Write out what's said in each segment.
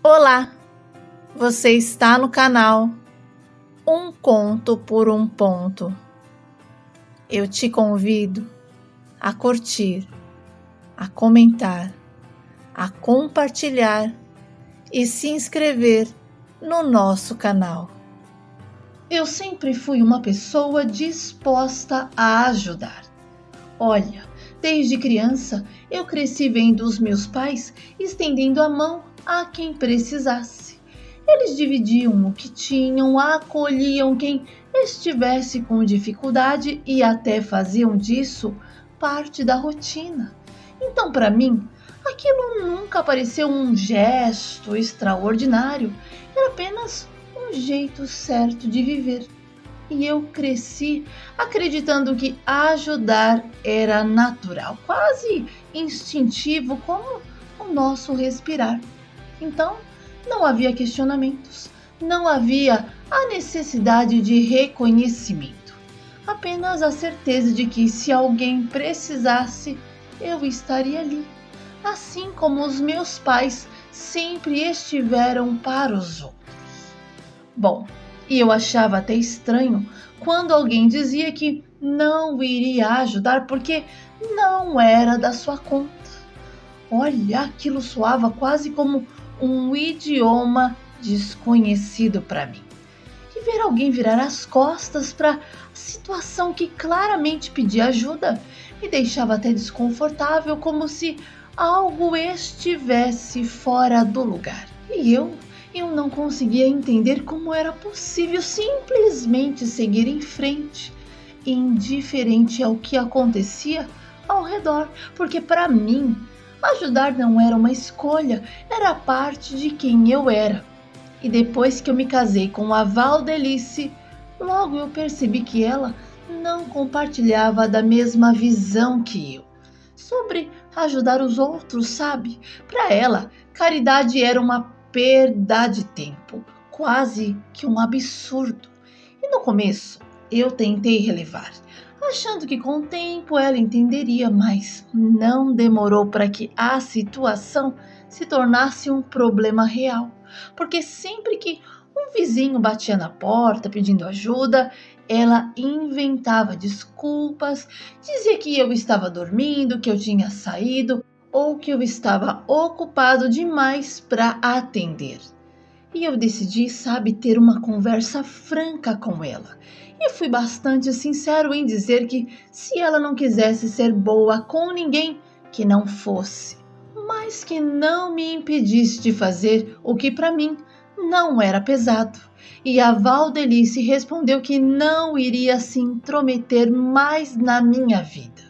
Olá, você está no canal Um Conto por um Ponto. Eu te convido a curtir, a comentar, a compartilhar e se inscrever no nosso canal. Eu sempre fui uma pessoa disposta a ajudar. Olha, desde criança eu cresci vendo os meus pais estendendo a mão a quem precisasse. Eles dividiam o que tinham, acolhiam quem estivesse com dificuldade e até faziam disso parte da rotina. Então, para mim, aquilo nunca pareceu um gesto extraordinário, era apenas um jeito certo de viver. E eu cresci acreditando que ajudar era natural, quase instintivo, como o nosso respirar. Então, não havia questionamentos, não havia a necessidade de reconhecimento, apenas a certeza de que se alguém precisasse, eu estaria ali, assim como os meus pais sempre estiveram para os outros. Bom, e eu achava até estranho quando alguém dizia que não iria ajudar porque não era da sua conta. Olha, aquilo soava quase como um idioma desconhecido para mim. E ver alguém virar as costas para a situação que claramente pedia ajuda me deixava até desconfortável, como se algo estivesse fora do lugar. E eu não conseguia entender como era possível simplesmente seguir em frente, indiferente ao que acontecia ao redor, porque para mim ajudar não era uma escolha, era parte de quem eu era. E depois que eu me casei com a Valdelice, logo eu percebi que ela não compartilhava da mesma visão que eu sobre ajudar os outros, sabe? Para ela, caridade era uma perda de tempo, quase que um absurdo. E no começo, eu tentei relevar, achando que com o tempo ela entenderia, mas não demorou para que a situação se tornasse um problema real, porque sempre que um vizinho batia na porta pedindo ajuda, ela inventava desculpas, dizia que eu estava dormindo, que eu tinha saído ou que eu estava ocupado demais para atender. E eu decidi, sabe, ter uma conversa franca com ela. E fui bastante sincero em dizer que se ela não quisesse ser boa com ninguém, que não fosse, mas que não me impedisse de fazer o que para mim não era pesado. E a Valdelice respondeu que não iria se intrometer mais na minha vida.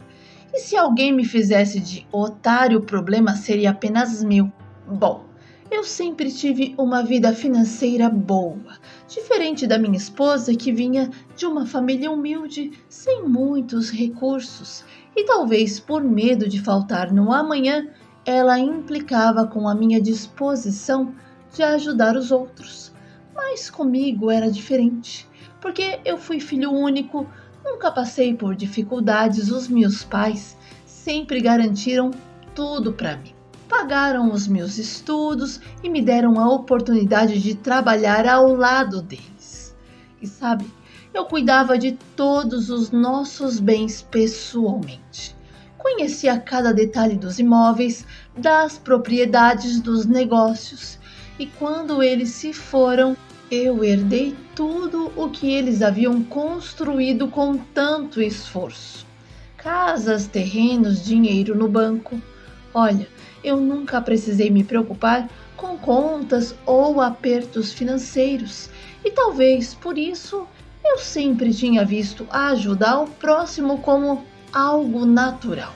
E se alguém me fizesse de otário, o problema seria apenas meu. Bom, eu sempre tive uma vida financeira boa, diferente da minha esposa que vinha de uma família humilde, sem muitos recursos. E talvez por medo de faltar no amanhã, ela implicava com a minha disposição de ajudar os outros. Mas comigo era diferente, porque eu fui filho único, nunca passei por dificuldades, os meus pais sempre garantiram tudo para mim. Pagaram os meus estudos e me deram a oportunidade de trabalhar ao lado deles. E sabe, eu cuidava de todos os nossos bens pessoalmente. Conhecia cada detalhe dos imóveis, das propriedades, dos negócios. E quando eles se foram, eu herdei tudo o que eles haviam construído com tanto esforço. Casas, terrenos, dinheiro no banco. Olha, eu nunca precisei me preocupar com contas ou apertos financeiros. E talvez por isso eu sempre tinha visto ajudar o próximo como algo natural.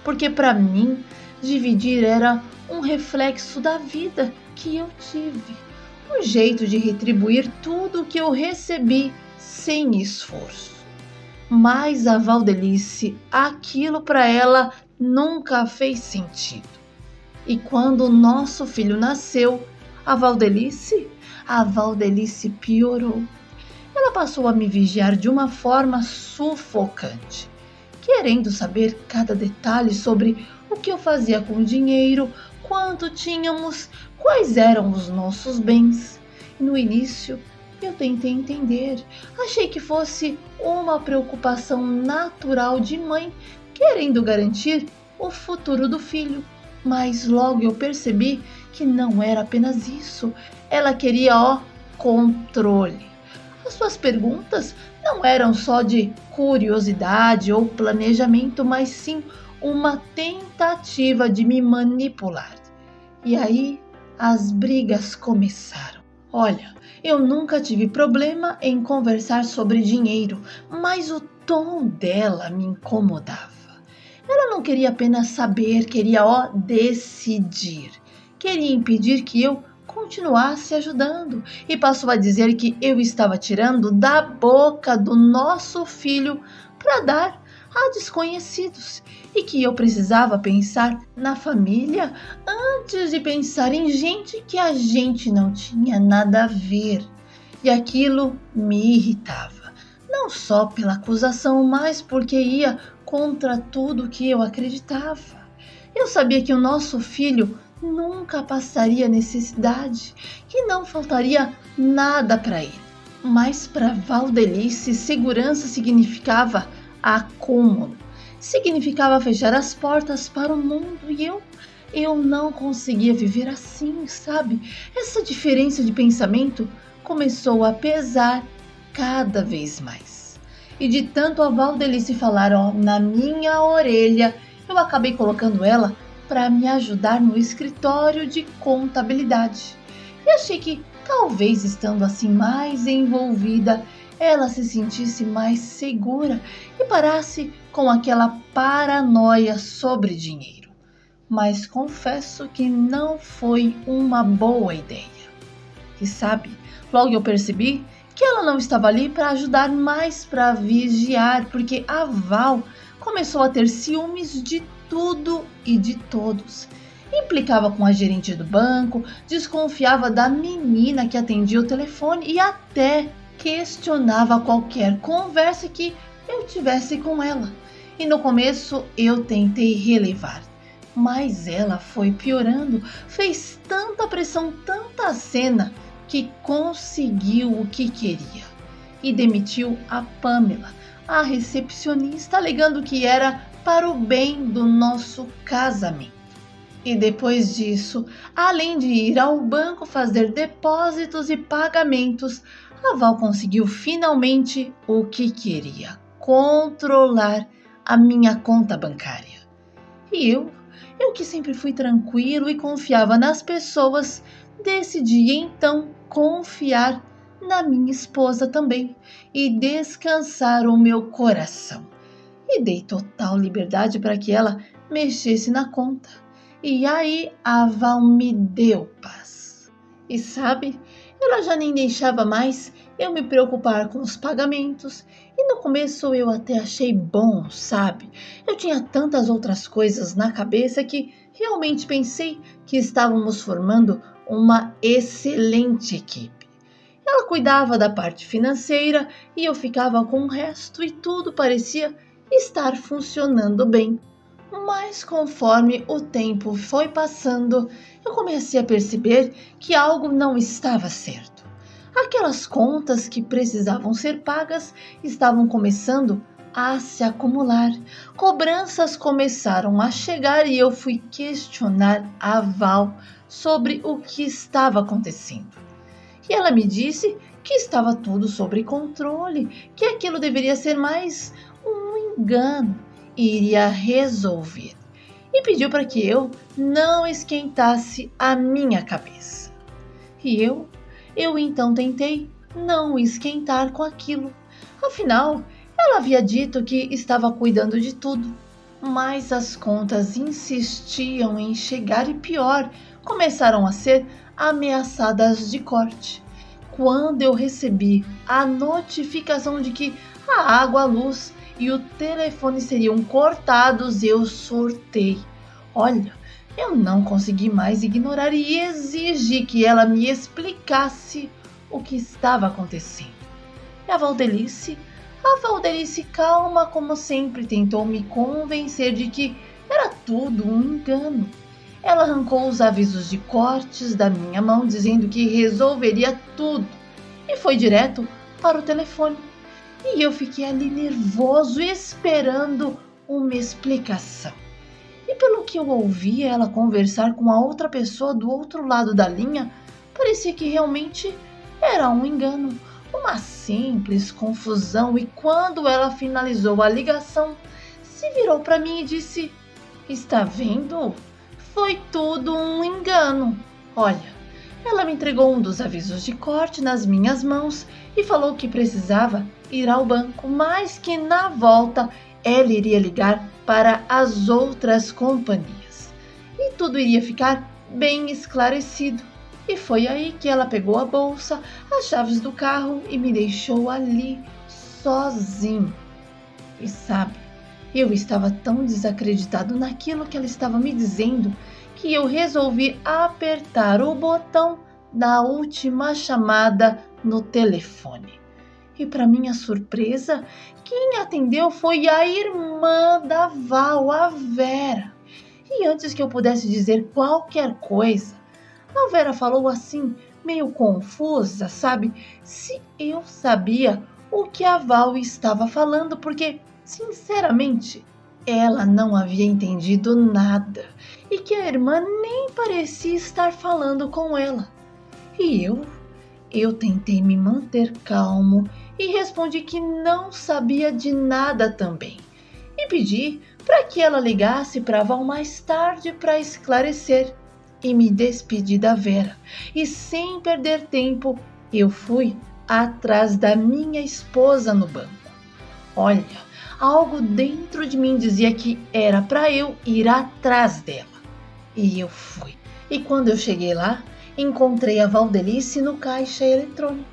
Porque para mim, dividir era um reflexo da vida que eu tive. Um jeito de retribuir tudo o que eu recebi sem esforço. Mas a Valdelice, aquilo para ela nunca fez sentido. E quando o nosso filho nasceu, a Valdelice piorou. Ela passou a me vigiar de uma forma sufocante, querendo saber cada detalhe sobre o que eu fazia com o dinheiro, quanto tínhamos, quais eram os nossos bens. No início, eu tentei entender. Achei que fosse uma preocupação natural de mãe, querendo garantir o futuro do filho. Mas logo eu percebi que não era apenas isso. Ela queria, controle. As suas perguntas não eram só de curiosidade ou planejamento, mas sim uma tentativa de me manipular. E aí as brigas começaram. Olha, eu nunca tive problema em conversar sobre dinheiro, mas o tom dela me incomodava. Ela não queria apenas saber, queria, decidir. Queria impedir que eu continuasse ajudando e passou a dizer que eu estava tirando da boca do nosso filho para dar a desconhecidos e que eu precisava pensar na família antes de pensar em gente que a gente não tinha nada a ver. E aquilo me irritava, não só pela acusação, mas porque ia contra tudo que eu acreditava. Eu sabia que o nosso filho nunca passaria necessidade, que não faltaria nada para ele. Mas para Valdelice, segurança significava acúmulo, significava fechar as portas para o mundo e eu não conseguia viver assim, sabe? Essa diferença de pensamento começou a pesar cada vez mais. E de tanto a Valdelice falar, na minha orelha, eu acabei colocando ela para me ajudar no escritório de contabilidade. E achei que, talvez estando assim mais envolvida, ela se sentisse mais segura e parasse com aquela paranoia sobre dinheiro. Mas confesso que não foi uma boa ideia. E sabe, logo eu percebi que ela não estava ali para ajudar, mas para vigiar, porque a Val começou a ter ciúmes de tudo e de todos. Implicava com a gerente do banco, desconfiava da menina que atendia o telefone e até questionava qualquer conversa que eu tivesse com ela. E no começo eu tentei relevar, mas ela foi piorando, fez tanta pressão, tanta cena, que conseguiu o que queria e demitiu a Pamela, a recepcionista, alegando que era para o bem do nosso casamento. E depois disso, além de ir ao banco fazer depósitos e pagamentos, a Val conseguiu finalmente o que queria: controlar a minha conta bancária. E eu que sempre fui tranquilo e confiava nas pessoas, decidi então confiar na minha esposa também e descansar o meu coração. E dei total liberdade para que ela mexesse na conta. E aí a Val me deu paz. E sabe, ela já nem deixava mais eu me preocupar com os pagamentos. E no começo eu até achei bom, sabe? Eu tinha tantas outras coisas na cabeça que realmente pensei que estávamos formando uma excelente equipe. Ela cuidava da parte financeira e eu ficava com o resto e tudo parecia estar funcionando bem. Mas conforme o tempo foi passando, eu comecei a perceber que algo não estava certo. Aquelas contas que precisavam ser pagas estavam começando a se acumular. Cobranças começaram a chegar e eu fui questionar a Val sobre o que estava acontecendo. E ela me disse que estava tudo sob controle, que aquilo deveria ser mais um engano e iria resolver. E pediu para que eu não esquentasse a minha cabeça. E eu então tentei não esquentar com aquilo. Afinal, ela havia dito que estava cuidando de tudo. Mas as contas insistiam em chegar e pior, começaram a ser ameaçadas de corte. Quando eu recebi a notificação de que a água, a luz e o telefone seriam cortados, eu surtei. Olha, eu não consegui mais ignorar e exigi que ela me explicasse o que estava acontecendo. E a Valdelice, calma como sempre, tentou me convencer de que era tudo um engano. ela arrancou os avisos de cortes da minha mão, dizendo que resolveria tudo, e foi direto para o telefone. E eu fiquei ali nervoso, esperando uma explicação. E pelo que eu ouvi ela conversar com a outra pessoa do outro lado da linha, parecia que realmente era um engano, uma simples confusão. E quando ela finalizou a ligação, se virou para mim e disse: "Está vendo? Foi tudo um engano. Olha, ela me entregou um dos avisos de corte nas minhas mãos e falou que precisava ir ao banco, mas que na volta ela iria ligar para as outras companhias e tudo iria ficar bem esclarecido." E foi aí que ela pegou a bolsa, as chaves do carro e me deixou ali sozinho. E sabe, eu estava tão desacreditado naquilo que ela estava me dizendo que eu resolvi apertar o botão da última chamada no telefone. E para minha surpresa, quem atendeu foi a irmã da Val, a Vera. E antes que eu pudesse dizer qualquer coisa, a Vera falou assim, meio confusa, sabe? Se eu sabia o que a Val estava falando, porque, sinceramente, ela não havia entendido nada e que a irmã nem parecia estar falando com ela. E eu tentei me manter calmo e respondi que não sabia de nada também. E pedi para que ela ligasse para a Val mais tarde para esclarecer. E me despedi da Vera. E sem perder tempo, eu fui atrás da minha esposa no banco. Olha, algo dentro de mim dizia que era para eu ir atrás dela. E eu fui. E quando eu cheguei lá, encontrei a Valdelice no caixa eletrônico.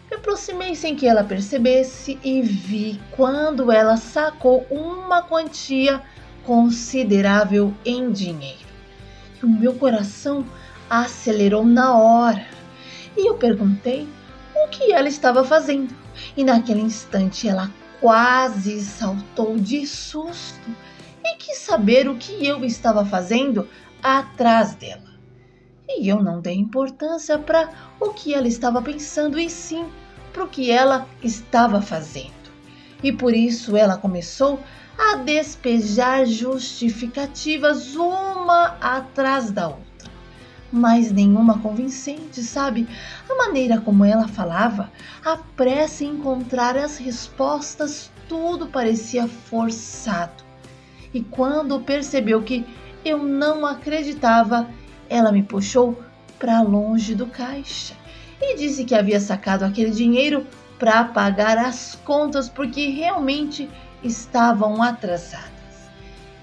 Me aproximei sem que ela percebesse e vi quando ela sacou uma quantia considerável em dinheiro. E o meu coração acelerou na hora. E eu perguntei o que ela estava fazendo. E naquele instante ela quase saltou de susto e quis saber o que eu estava fazendo atrás dela. E eu não dei importância para o que ela estava pensando, e sim para o que ela estava fazendo. E por isso ela começou a despejar justificativas uma atrás da outra, mas nenhuma convincente, sabe? A maneira como ela falava, a pressa em encontrar as respostas, tudo parecia forçado. E quando percebeu que eu não acreditava, ela me puxou para longe do caixa e disse que havia sacado aquele dinheiro para pagar as contas porque realmente estavam atrasadas.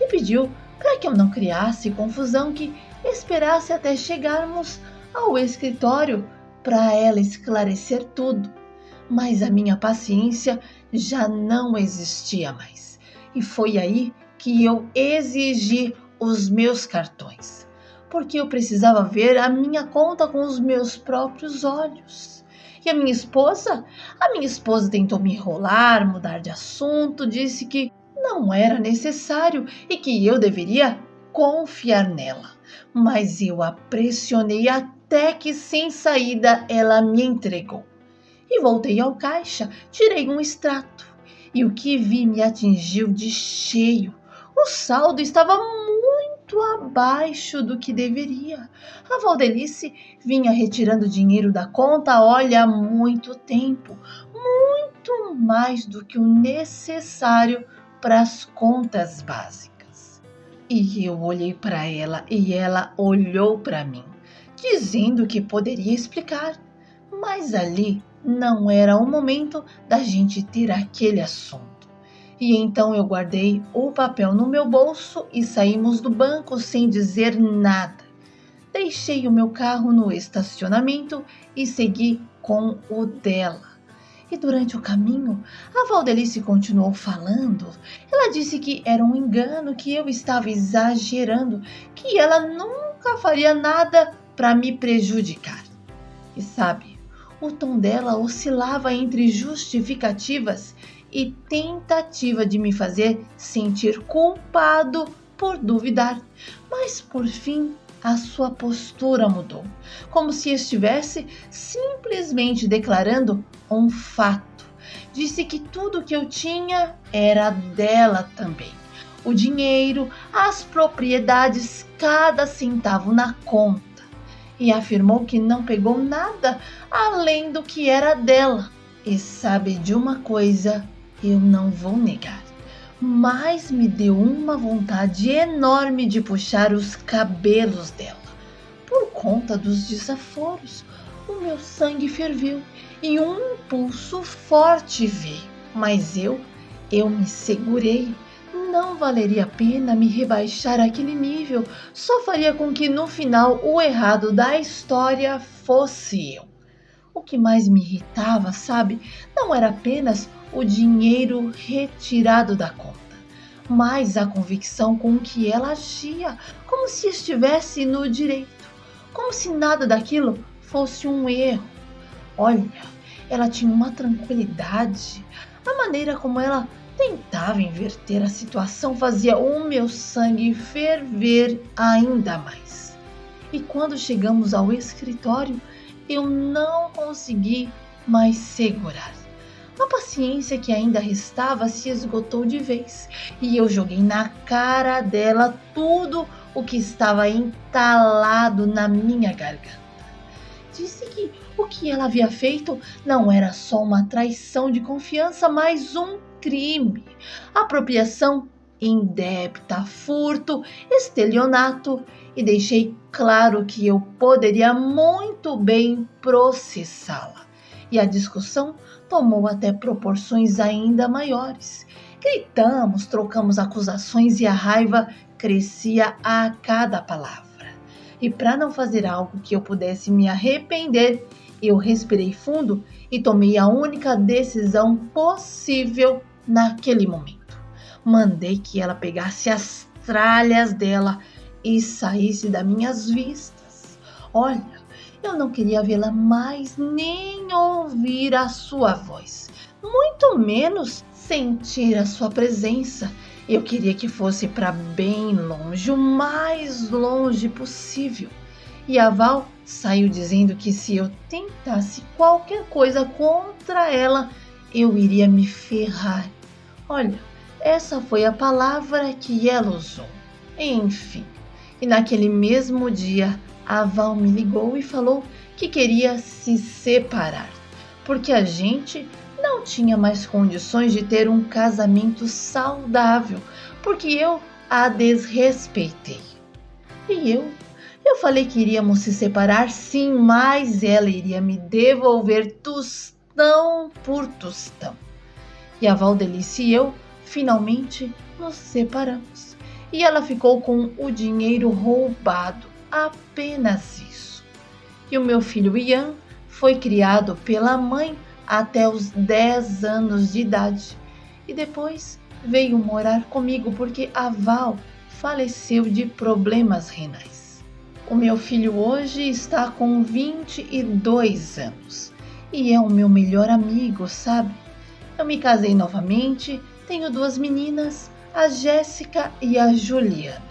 E pediu para que eu não criasse confusão, que esperasse até chegarmos ao escritório para ela esclarecer tudo. Mas a minha paciência já não existia mais. E foi aí que eu exigi os meus cartões, porque eu precisava ver a minha conta com os meus próprios olhos. E a minha esposa tentou me enrolar, mudar de assunto, disse que não era necessário e que eu deveria confiar nela. Mas eu a pressionei até que, sem saída, ela me entregou. E voltei ao caixa, tirei um extrato e o que vi me atingiu de cheio. O saldo estava muito abaixo do que deveria. A Valdelice vinha retirando dinheiro da conta, olha, há muito tempo, muito mais do que o necessário para as contas básicas. E eu olhei para ela e ela olhou para mim, dizendo que poderia explicar, mas ali não era o momento da gente ter aquele assunto. E então eu guardei o papel no meu bolso e saímos do banco sem dizer nada. Deixei o meu carro no estacionamento e segui com o dela. E durante o caminho, a Valdelice continuou falando. Ela disse que era um engano, que eu estava exagerando, que ela nunca faria nada para me prejudicar. E sabe, o tom dela oscilava entre justificativas e tentativa de me fazer sentir culpado por duvidar, mas por fim a sua postura mudou, como se estivesse simplesmente declarando um fato. Disse que tudo que eu tinha era dela também. O dinheiro, as propriedades, cada centavo na conta. E afirmou que não pegou nada além do que era dela. E sabe de uma coisa, eu não vou negar, mas me deu uma vontade enorme de puxar os cabelos dela. Por conta dos desaforos, o meu sangue ferveu e um impulso forte veio. Mas eu me segurei. Não valeria a pena me rebaixar àquele nível. Só faria com que no final o errado da história fosse eu. O que mais me irritava, sabe, não era apenas o dinheiro retirado da conta, mas a convicção com que ela agia, como se estivesse no direito, como se nada daquilo fosse um erro. Olha, ela tinha uma tranquilidade, a maneira como ela tentava inverter a situação fazia o meu sangue ferver ainda mais. E quando chegamos ao escritório, eu não consegui mais segurar. A paciência que ainda restava se esgotou de vez e eu joguei na cara dela tudo o que estava entalado na minha garganta. Disse que o que ela havia feito não era só uma traição de confiança, mas um crime. Apropriação indébita, furto, estelionato, e deixei claro que eu poderia muito bem processá-la. E a discussão tomou até proporções ainda maiores. Gritamos, trocamos acusações e a raiva crescia a cada palavra. E para não fazer algo que eu pudesse me arrepender, eu respirei fundo e tomei a única decisão possível naquele momento. Mandei que ela pegasse as tralhas dela e saísse das minhas vistas. Olha, eu não queria vê-la mais nem ouvir a sua voz, muito menos sentir a sua presença. Eu queria que fosse para bem longe, o mais longe possível. E a Val saiu dizendo que se eu tentasse qualquer coisa contra ela, eu iria me ferrar. Olha, essa foi a palavra que ela usou. Enfim, e naquele mesmo dia, a Val me ligou e falou que queria se separar, porque a gente não tinha mais condições de ter um casamento saudável, porque eu a desrespeitei. E eu falei que iríamos se separar sim, mas ela iria me devolver tostão por tostão. E a Valdelice e eu finalmente nos separamos. E ela ficou com o dinheiro roubado, apenas isso. E o meu filho Ian foi criado pela mãe até os 10 anos de idade. E depois veio morar comigo porque a Val faleceu de problemas renais. O meu filho hoje está com 22 anos e é o meu melhor amigo, sabe? Eu me casei novamente, tenho 2 meninas, a Jéssica e a Juliana.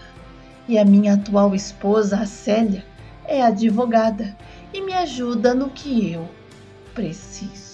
E a minha atual esposa, a Célia, é advogada e me ajuda no que eu preciso.